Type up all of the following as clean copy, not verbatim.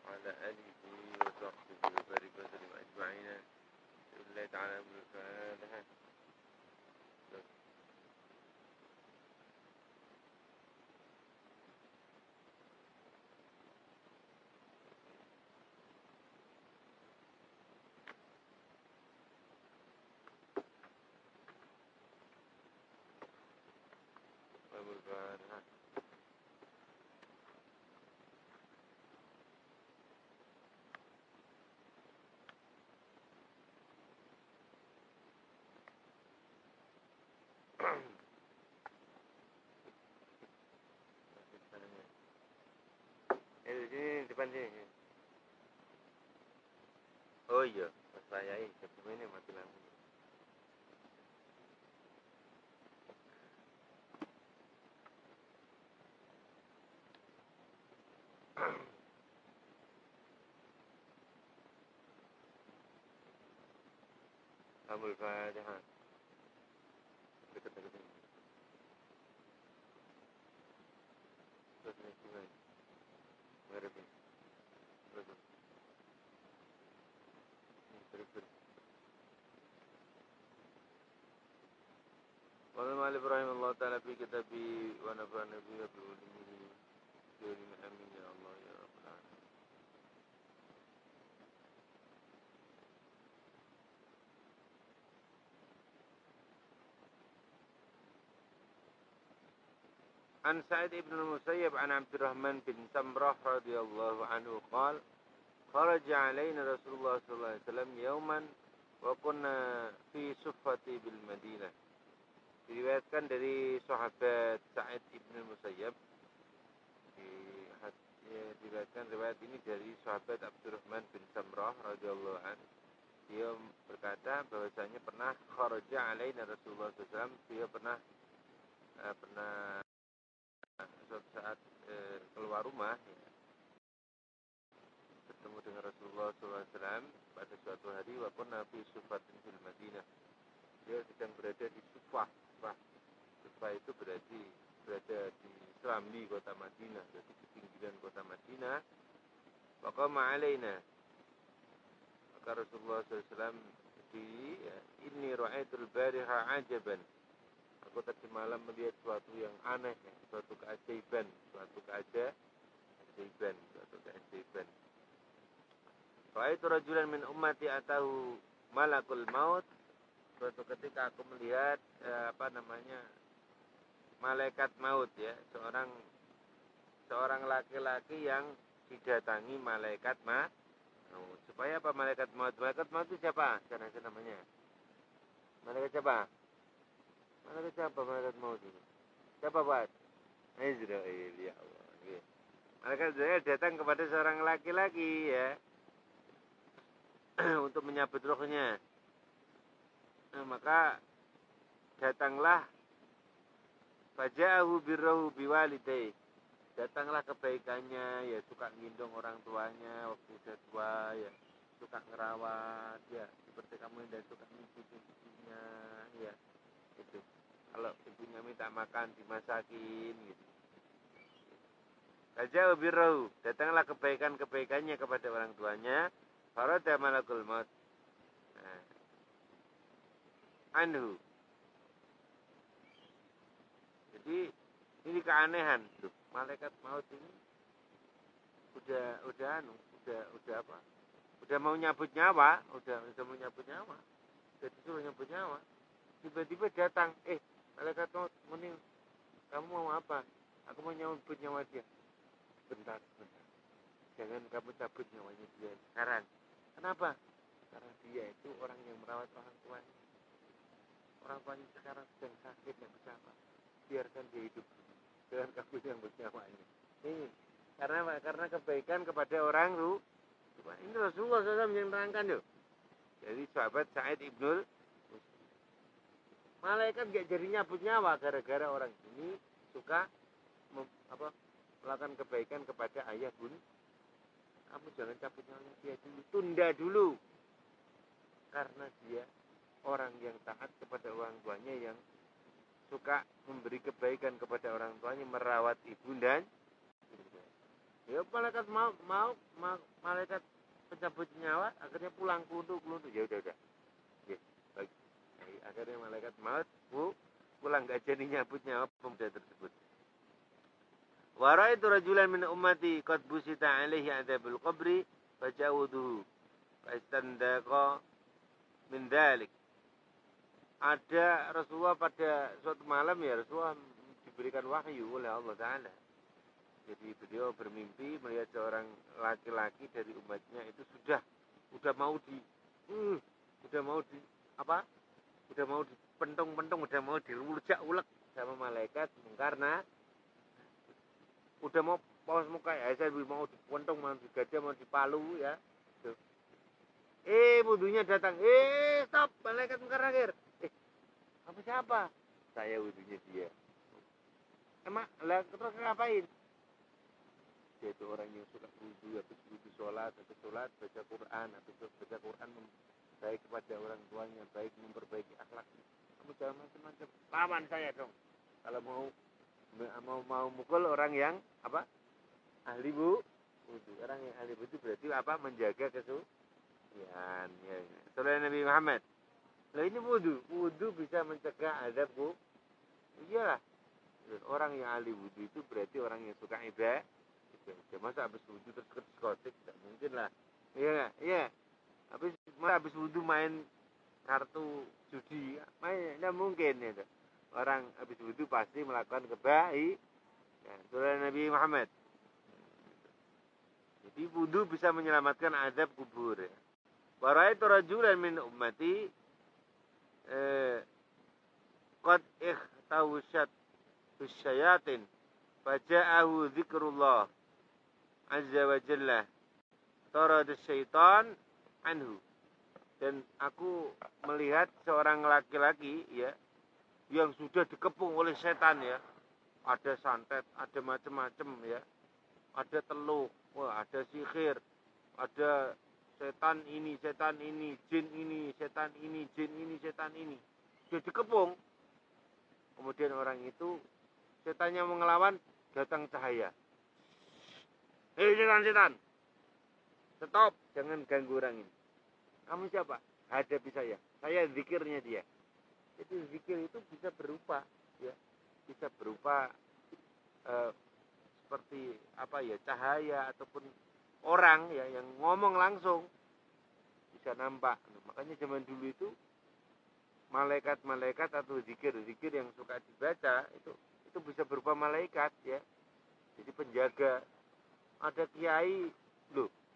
وعلى آله وصحبه وبارك وسلم أجمعين. الله تعالى بالفاتحة. بالفاتحة. Di sini depan sini. Oh iya, pas saya sebelum ini mati lampu. Amul Fatihah. Dekat-dekat ini. Terus ini gimana? Ngarepin. Terus. Terus. وقال إبراهيم الله تعالى في كتابه ونفعنا به بعلومه كريم آمين يا الله يا رب العالمين. عن سعيد بن المسيب عن عبد الرحمن بن سمرة رضي الله عنه قال خرج علينا رسول الله صلى الله عليه وسلم يوما وكنا في صفة بالمدينة. Diriwayatkan dari sahabat Sa'id ibn Musayyab. Diriwayatkan riwayat ini dari sahabat Abdurrahman bin Samrah radhiyallahu an. Dia berkata bahwasanya pernah kharaja alaina Rasulullah SAW. Dia pernah suatu saat keluar rumah bertemu dengan Rasulullah SAW pada suatu hari wa kunna fi sufatin fil Madinah. Dia sedang berada di Sufah. Sufah itu berarti berada di serambi kota Madinah, jadi ketinggian kota Madinah. Waqama alaina, maka Rasulullah SAW inni ra'aitul bariha ajaban. Aku tadi malam melihat suatu yang aneh, suatu keajaiban. Ra'aitu rajulan min ummati atahu malakul maut. Suatu ketika aku melihat malaikat maut, ya, seorang laki-laki yang didatangi malaikat maut. Supaya apa malaikat maut? Malaikat maut itu siapa? Karena itu namanya. Malaikat siapa? Malaikat maut itu? Siapa buat? Israel, ya Allah. Malaikat Israel datang kepada seorang laki-laki, ya, untuk menyabut rohnya. Maka datanglah faja'ahu birruhu biwalidayhi. Datanglah kebaikannya, ya, suka ngendong orang tuanya waktu udah tua, ya, suka ngerawat, ya, seperti kamu yang suka ngikutin ibunya, ya, itu. Kalau ibunya minta makan dimasakin, gitu. Faja'ahu birruhu, datanglah kebaikannya kepada orang tuanya. Farada malakul maut anhu. Jadi ini keanehan tuh. Malaikat maut ini udah mau nyabut nyawa, udah mau nyabut nyawa. Jadi disuruh nyabut nyawa. Tiba-tiba datang, malaikat maut, mending kamu mau apa? Aku mau nyabut nyawa dia. Bentar. Jangan kamu cabut nyawanya dia sekarang. Kenapa? Karena dia itu orang yang merawat orang tuanya. Orang tuanya sekarang sedang sakit, yang bisa apa? Biarkan dia hidup dengan kamu yang bernyawanya. Ini karena kebaikan kepada orang tua. Ini Rasulullah SAW yang terangkan yuk. Jadi sahabat Sa'id ibnul malaikat gak jadi nyabut nyawa gara-gara orang ini suka melakukan kebaikan kepada ayah bun. Kamu jangan cabut nyawanya dia dulu, tunda dulu. Karena dia orang yang taat kepada orang tuanya yang suka memberi kebaikan kepada orang tuanya, merawat ibunda. Ya malaikat malaikat pencabut nyawa akhirnya pulang keluntuk. Ya udah. Ya, baik. Akhirnya malaikat maut pulang gak jadi nyabut nyawa pemuda tersebut. Wa ra'aitu rajulan min ummati qad busita alaihi adzabul qabri fajawuduhu fastandaqa min dzalik. Ada Rasulullah pada suatu malam ya, Rasulullah diberikan wahyu oleh Allah Ta'ala. Jadi beliau bermimpi melihat seorang laki-laki dari umatnya itu udah mau dipentong-pentong, udah mau dirujak-ulek sama malaikat karena udah mau paus muka ya, saya mau dipentong, mau digajah, mau dipalu ya. Wudunya datang. Stop, malaikat mungkar nakir. Kamu siapa? Saya wudunya dia. Emang lah terus ngapain? Dia itu orang yang suka wudu, habis wudu sholat baca Quran, habis baca Quran baik kepada orang tuanya, baik memperbaiki akhlaknya. Kamu jangan macam-macam. Lawan saya dong. Kalau mau mukul orang yang apa? Ahli wudu. Orang yang ahli wudu berarti apa? Menjaga kesucian. Ya. Saudara Nabi Muhammad. Lah ini wudu bisa mencegah azab iyalah. Orang yang ahli wudu itu berarti orang yang suka ibadah. Masa habis wudu terus ke diskotik, tidak mungkin lah. Iya. Habis wudu main kartu judi, tidak mungkin ya. Orang habis wudu pasti melakukan kebaikan. Saudara Nabi Muhammad. Jadi wudu bisa menyelamatkan azab kubur. Wa ra'aitu rajulan min ummati qad ikhtawshat bisyayatin faja'ahu dzikrullah azza wa jalla tarad syaitan anhu. Dan aku melihat seorang laki-laki ya yang sudah dikepung oleh setan ya. Ada santet, ada macam-macam ya. Ada teluk, ada sihir, ada setan ini, jin ini, setan ini, jin ini, setan ini. Sudah dikepung. Kemudian orang itu setannya mau ngelawan, datang cahaya. Setan. Stop, jangan ganggu orang ini. Kamu siapa? Hadapi saya. Saya zikirnya dia. Jadi zikir itu bisa berupa ya. Bisa berupa seperti apa ya, cahaya ataupun orang ya yang ngomong langsung bisa nampak. Makanya zaman dulu itu malaikat-malaikat atau zikir yang suka dibaca itu bisa berupa malaikat ya. Jadi penjaga. Ada kiai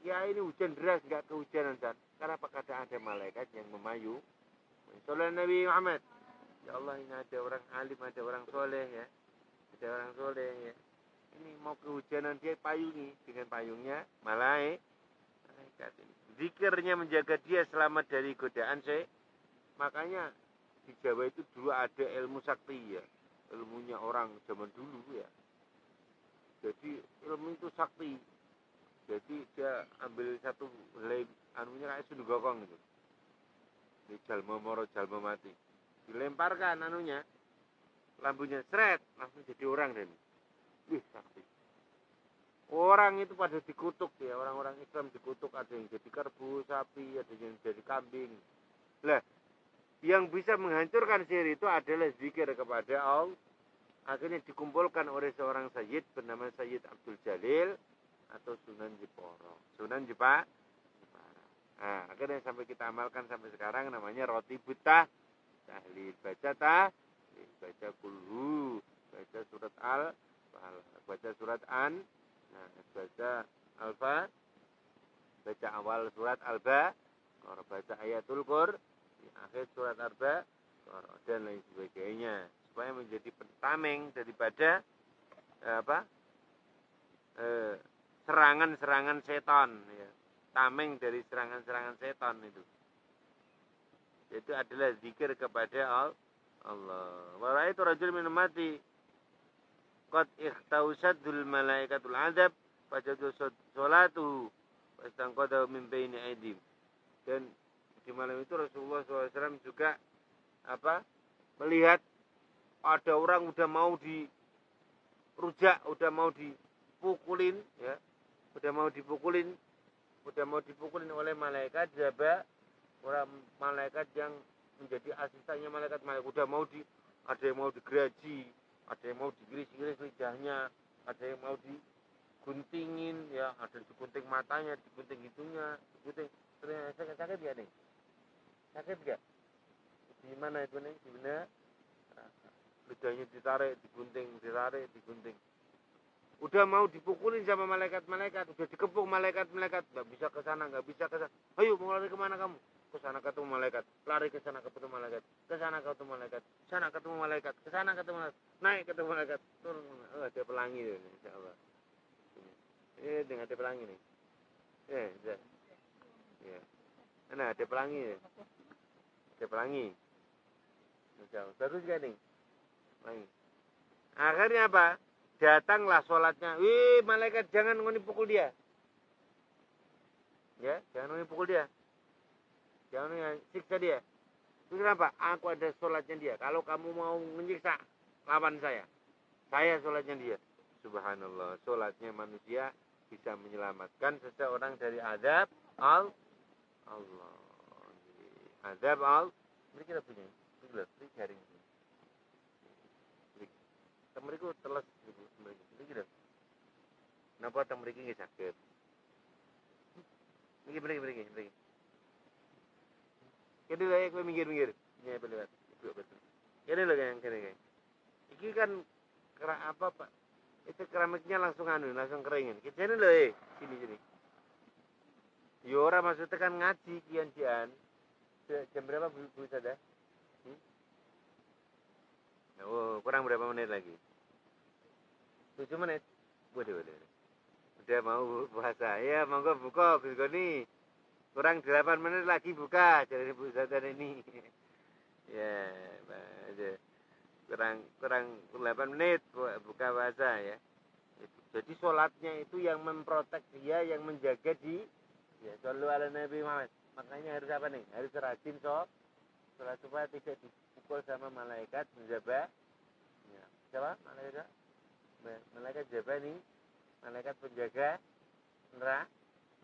ini hujan deras nggak kehujanan kan? Karena apakah ada malaikat yang memayu? Sallallahu Nabi Muhammad. Ya Allah, ini ada orang alim, ada orang soleh ya. Ada orang soleh ya. Ini mau kehujanan dia payungi dengan payungnya malaikat ini. Zikirnya menjaga dia selamat dari godaan makanya di Jawa itu dulu ada ilmu sakti ya. Ilmunya orang zaman dulu ya. Jadi ilmu itu sakti. Jadi dia ambil satu helai anunya kayak sunduk gokong gitu. Di jalma moro jalma mati. Dilemparkan anunya. Lampunya seret, langsung jadi orang dan sakti. Orang itu pada dikutuk ya, orang-orang Islam dikutuk, ada yang jadi kerbau, sapi, ada yang jadi kambing. Lah, yang bisa menghancurkan sihir itu adalah zikir kepada Allah. Akhirnya dikumpulkan oleh seorang sayyid bernama Sayyid Abdul Jalil atau Sunan Jepara. Nah, akhirnya sampai kita amalkan sampai sekarang namanya roti buta tahlil. Baca kulhu, baca surat baca surat an, nah, baca alfa, baca awal surat alba, baca ayatul qur, di akhir surat arba, dan lain sebagainya. Supaya menjadi pentameng daripada serangan-serangan setan ya. Tameng dari serangan-serangan setan itu adalah zikir kepada Allah. Wa ra'aitu rajul min ummati qad ikhtausadul malaikatul adab fajadu salatuhu wastangqadahu min baini aidim. Dan di malam itu Rasulullah SAW juga melihat ada orang udah mau dirujak, udah mau dipukulin, ya, udah mau dipukulin oleh malaikat Jabal, orang malaikat yang menjadi asistennya malaikat udah mau ada yang mau digeраji, ada yang mau digiris-giris lidahnya, ada yang mau diguntingin, ya, ada digunting matanya, digunting hidungnya, digunting. Sakit ya nih? Sakit gak? Di mana itu nih? Di mana? Lidahnya ditarik, digunting, udah mau dipukulin sama malaikat-malaikat, udah dikepung malaikat-malaikat, nggak bisa ke sana, ayo mau lari kemana kamu? Ke sana ketemu malaikat, lari ke sana ketemu malaikat, ke sana ketemu malaikat, sana ketemu malaikat, ke sana ketemu malaikat, naik ketemu malaikat, turun. Ada pelangi deh, insyaallah. Dengan ada pelangi nih. Ya. Nah, ada pelangi ya. Ada pelangi. Insyaallah. Terus gak nih? Pelangi. Akhirnya apa? Datanglah sholatnya. Malaikat jangan pukul dia. Ya, jangan pukul dia. Jangan siksa dia. Itu kenapa? Aku ada sholatnya dia. Kalau kamu mau menyiksa, lawan saya. Saya sholatnya dia. Subhanallah. Sholatnya manusia bisa menyelamatkan seseorang dari azab Allah. Azab Allah. Ini kita punya. Ini jaring. Temeriku teles ibu temeriku. Iki lho. Napa temriki nggih saged. Mriki. Kene lho kowe minggir. Ya lewat. Kene lho kene. Iki kan apa Pak? Itu keramiknya langsung langsung keringin. Kene lho sini. Yo ora maksudnya kan ngaji kian-kian. Jam berapa Bu Sada? Oh, kurang berapa menit lagi? 7 menit. Waduh. Udah mau puasa. Ya, monggo buka Gus Goni. Kurang 8 menit lagi buka dari Bu Zatan ini. Ya, kurang 8 menit buka puasa ya. Jadi sholatnya itu yang memprotek dia, yang menjaga ya, shollu ala Nabi Muhammad. Makanya harus apa nih? Harus rajin sholat supaya tidak dipukul sama malaikat menjaga. Ya. Siapa? Malaikat jaga nih, malaikat penjaga neraka.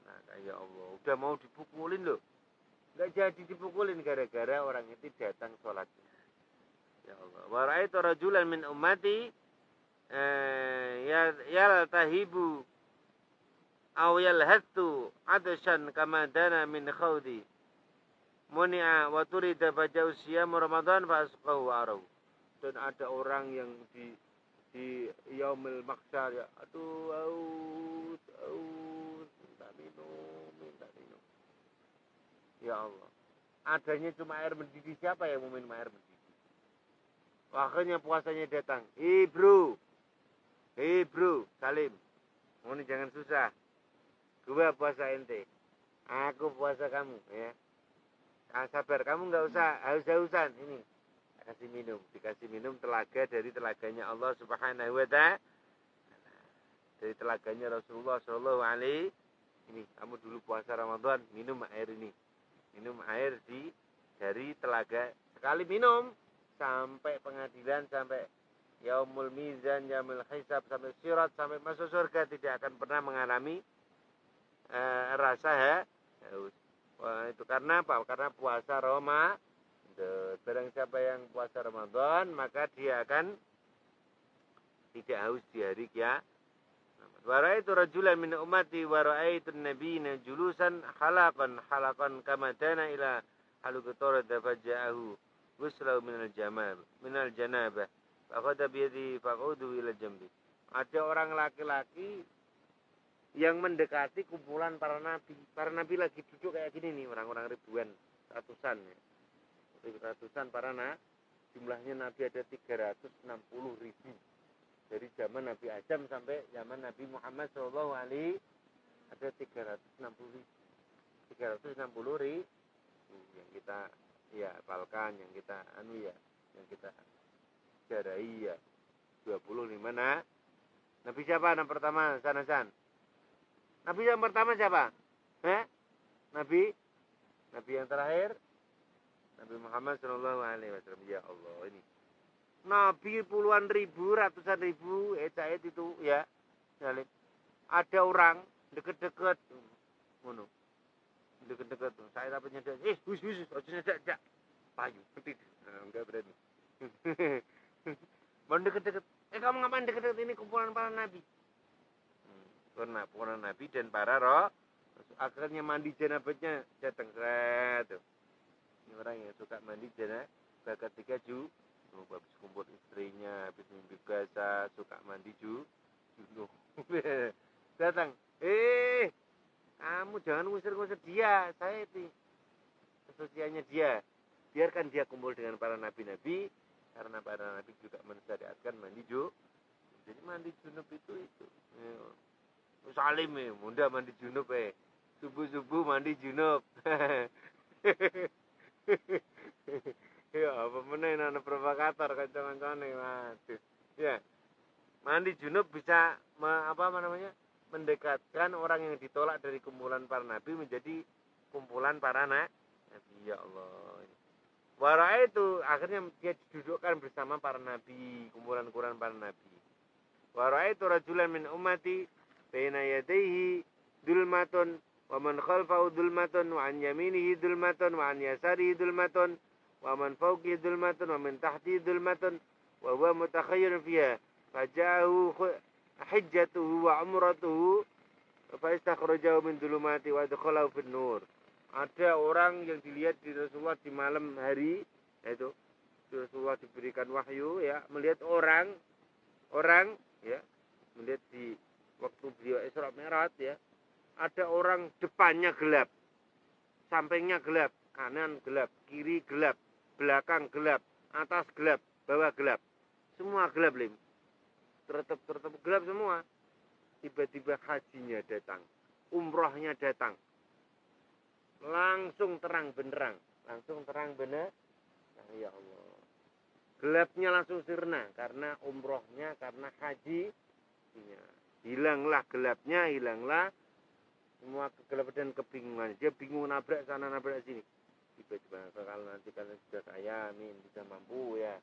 Nah, ya Allah, udah mau dipukulin loh. Enggak jadi dipukulin gara-gara orang itu datang sholat. Ya Allah. Wa ra'aitu rajulan min ummati yaltahibu aw yalhattu adashan kama dana min khawdi. Muni'a wa turida faja'u siyam Ramadan fa asqahu arahu. Dan ada orang yang di yaumil maksar ya, aduh aus minta minum ya Allah, adanya cuma air mendidih. Siapa yang mau minum air mendidih? Akhirnya puasanya datang. Bro Salim, ini jangan susah, gua puasa ente, aku puasa kamu ya. Sabar, kamu nggak usah haus-hausan ini. Dikasih minum telaga dari telaganya Allah Subhanahu wa ta'ala, dari telaganya Rasulullah sallallahu alaihi. Ini kamu dulu puasa Ramadan, minum air ini, minum air dari telaga. Sekali minum sampai pengadilan, sampai yaumul mizan, yaumul hisab, sampai sirat, sampai masuk surga, tidak akan pernah mengalami rasa haus. Wah, itu karena apa? Karena puasa Ramadan. Barang siapa yang puasa Ramadan, maka dia akan tidak haus di hari kiamat. Wa ra'aitu rajulan min ummati wa ra'aitu an-nabiyina julusan halaqan kama dana ila haluqatora faja'ahu ghuslahu minal janabah faqada bi yadihi faqudu ila jambi. Ada orang laki-laki yang mendekati kumpulan para nabi. Para nabi lagi duduk kayak gini nih, orang-orang ribuan, ratusan ya. Ratusan para nabi, jumlahnya nabi ada 360 ribu dari zaman Nabi Adam sampai zaman Nabi Muhammad SAW ada 360 ribu yang kita ya hafalkan, yang kita yang kita jarai ya 25 Nabi siapa? Nabi pertama Nabi yang pertama siapa? Nabi yang terakhir Nabi Muhammad SAW. Ya Allah, ini Nabi puluhan ribu, ratusan ribu, Said itu ya. Ada orang deket-deket, ngono. Deket-deket, saya apa nyedak, wis, ojo nyedak, payu, enggak berani. Mau deket-deket, kamu ngapain deket-deket, ini kumpulan para nabi. Karena para nabi dan para roh, akhirnya mandi janabahnya datang tuh. Ini orang yang suka mandi janabah ketika habis kumpul istrinya, habis mimpi basah, suka mandi junub. Datang, kamu jangan ngusir-ngusir dia, saya itu sosialnya dia. Biarkan dia kumpul dengan para nabi-nabi, karena para nabi juga mensyariatkan mandi junub. Jadi mandi junub itu. Salim muda mandi junub subuh-subuh mandi junub. Ya apa meneh ana provokator kanca-kancane waduh. Ya. Mandi junub bisa mendekatkan orang yang ditolak dari kumpulan para nabi menjadi kumpulan para nabi. Ya Allah. Wara itu akhirnya dia didudukkan bersama para nabi, kumpulan-kumpulan para nabi. Wara itu rajulan min ummati baina yadayhi dulmatun wa man khalfahu dulmatun wa an yaminihi dulmatun wa an yasarihi dulmatun wa man fawqihi dulmatun wa min tahtihi dulmatun wa huwa mutakhayyirun fiha fajahu hajjatuhu wa umratuhu fa istakhrajahu min dulumati wa adkhalahu fin nur. Ada orang yang dilihat di Rasulullah di malam hari, yaitu Rasulullah diberikan wahyu ya, melihat orang ya, melihat di waktu beliau Isra Mi'raj ya, ada orang depannya gelap, sampingnya gelap, kanan gelap, kiri gelap, belakang gelap, atas gelap, bawah gelap, semua gelap tertutup gelap semua. Tiba-tiba hajinya datang, umrohnya datang, langsung terang benerang. Ya Allah, gelapnya langsung sirna karena umrohnya, karena haji. Hilanglah gelapnya, hilanglah semua kegelapan dan kebingungan. Dia bingung nabrak sana nabrak sini. Tiba-tiba kalau nanti kalian sudah kaya, bisa mampu ya,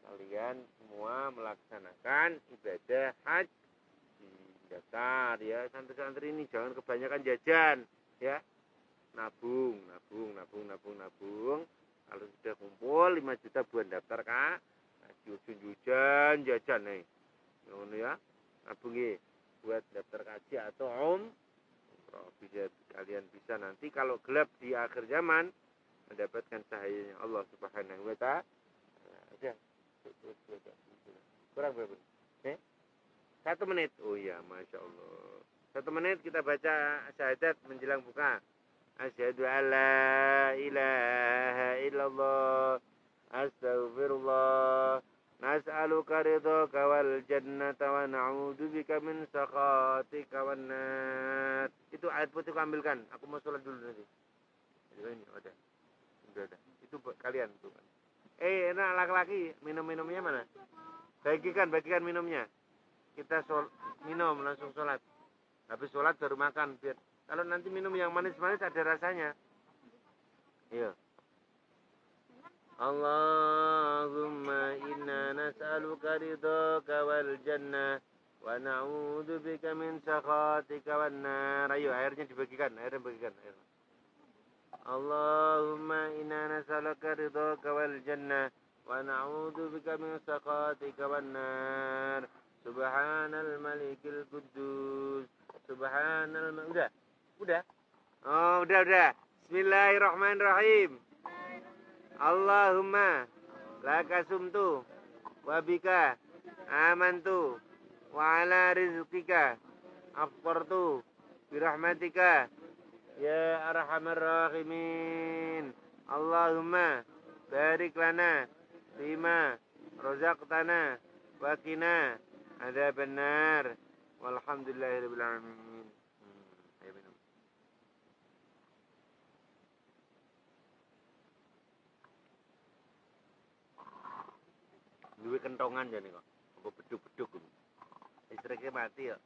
kalian semua melaksanakan ibadah haji dasar ya. Santri-santri ini jangan kebanyakan jajan ya, nabung. Kalau sudah kumpul 5 juta buat daftar kak haji, jajan nih ya, nabung buat daftar kaji atau kalian bisa nanti kalau gelap di akhir zaman mendapatkan cahayanya Allah Subhanahu wa ta'ala. Kurang berapa? 1 menit. Oh ya, Masya Allah. 1 menit kita baca syahadat menjelang buka. Asyhadu an la ilaha illallah, astaghfirullah, nas'aluka ridhaka wal jannata wa na'udzubika min sakhatika wan nar. Itu ayat putih ambilkan. Aku mau sholat dulu nanti. Ini ada. Sudah ada. Itu buat kalian tuh. Enak laki-laki, minum-minumnya mana? Bagikan minumnya. Kita minum langsung sholat. Habis sholat baru makan biar kalau nanti minum yang manis-manis ada rasanya. Iya. Allahumma inna nas'aluka ridhaka wal jannah wa na'udzubika min sakhatika wan nar. Ayo airnya dibagikan, air. Allahumma inna nas'aluka ridhaka wal jannah wa na'udzubika min sakhatika wan nar. Subhanal malikil quddus. Udah. Oh, udah. Bismillahirrahmanirrahim. Allahumma laka sumtu wa bika amantu wa ala rizqika afqartu birahmatika ya arhamar rahimin. Allahumma barik lana bima razaqtana wa qina adzabannar walhamdulillahirabbil alamin. Ayo minum. Duwe kentongan jane kok. Apa beduk-beduk. Listriknya mati ya.